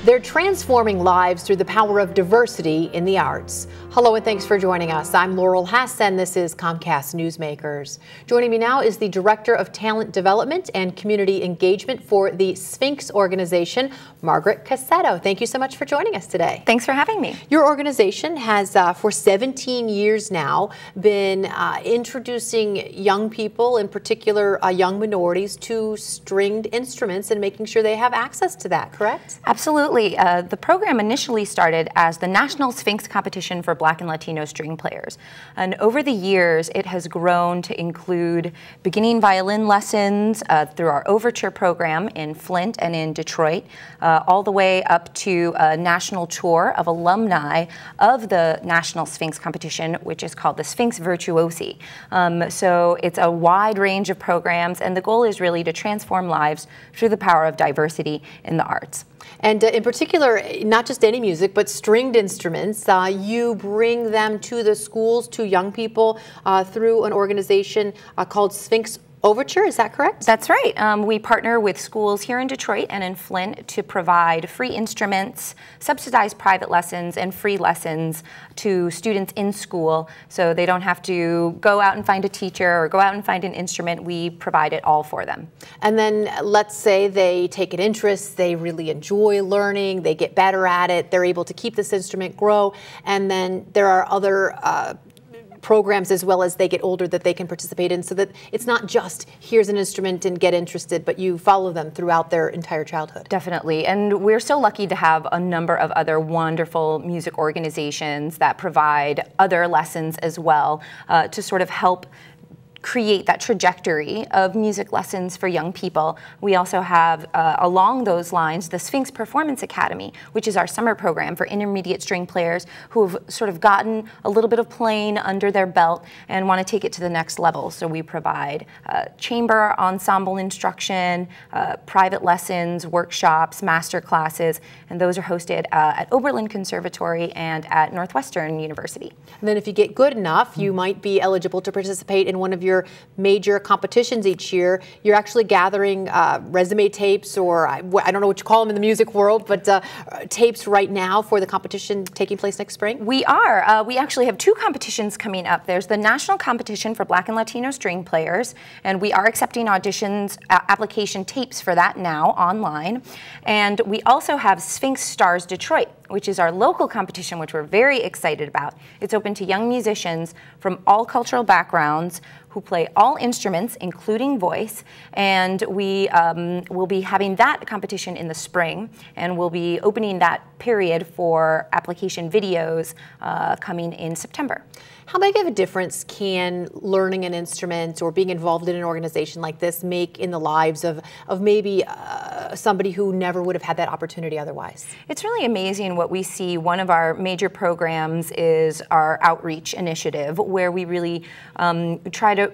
They're transforming lives through the power of diversity in the arts. Hello and thanks for joining us. I'm Laurel Hess and this is Comcast Newsmakers. Joining me now is the Director of Talent Development and Community Engagement for the Sphinx organization, Margaret Cassetto. Thank you so much for joining us today. Thanks for having me. Your organization has for 17 years now been introducing young people, in particular young minorities, to stringed instruments and making sure they have access to that, correct? Absolutely. The program initially started as the National Sphinx competition for Black and Latino string players. And over the years, it has grown to include beginning violin lessons through our Overture program in Flint and in Detroit, all the way up to a national tour of alumni of the National Sphinx competition, which is called the Sphinx Virtuosi. So it's a wide range of programs, and the goal is really to transform lives through the power of diversity in the arts. And in particular, not just any music, but stringed instruments. You bring them to the schools, to young people, through an organization called Sphinx Overture, is that correct? That's right. We partner with schools here in Detroit and in Flint to provide free instruments, subsidized private lessons, and free lessons to students in school, so they don't have to go out and find a teacher or go out and find an instrument. We provide it all for them. And then let's say they take an interest, they really enjoy learning, they get better at it, they're able to keep this instrument, grow, and then there are other programs as well as they get older that they can participate in, so that it's not just here's an instrument and get interested, but you follow them throughout their entire childhood. Definitely, and we're so lucky to have a number of other wonderful music organizations that provide other lessons as well to sort of help create that trajectory of music lessons for young people. We also have, along those lines, the Sphinx Performance Academy, which is our summer program for intermediate string players who have sort of gotten a little bit of playing under their belt and want to take it to the next level. So we provide chamber ensemble instruction, private lessons, workshops, master classes, and those are hosted at Oberlin Conservatory and at Northwestern University. And then if you get good enough, you might be eligible to participate in one of your major competitions each year. You're actually gathering resume tapes, or I don't know what you call them in the music world, but tapes right now for the competition taking place next spring? We are. We actually have two competitions coming up. There's the national competition for Black and Latino string players, and we are accepting auditions, application tapes for that now online. And we also have Sphinx Stars Detroit, which is our local competition, which we're very excited about. It's open to young musicians from all cultural backgrounds who play all instruments, including voice, and we will be having that competition in the spring, and we'll be opening that period for application videos coming in September. How big of a difference can learning an instrument or being involved in an organization like this make in the lives of maybe somebody who never would have had that opportunity otherwise? It's really amazing what we see. One of our major programs is our outreach initiative, where we really try to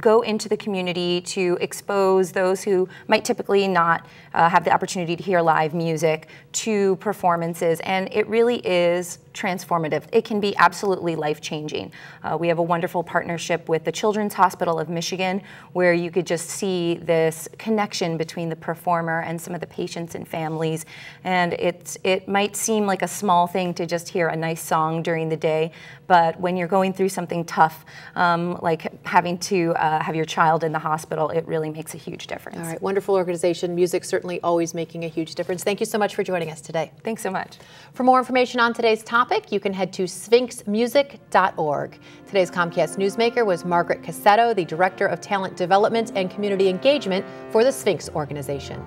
go into the community to expose those who might typically not have the opportunity to hear live music to performances, and it really is transformative. It can be absolutely life-changing. We have a wonderful partnership with the Children's Hospital of Michigan, where you could just see this connection between the performer and some of the patients and families, and it might seem like a small thing to just hear a nice song during the day, but when you're going through something tough, like having to have your child in the hospital, it really makes a huge difference. All right, wonderful organization. Music certainly always making a huge difference. Thank you so much for joining us today. Thanks so much. For more information on today's topic, you can head to sphinxmusic.org. Today's Comcast Newsmaker was Margaret Cassetto, the Director of Talent Development and Community Engagement for the Sphinx organization.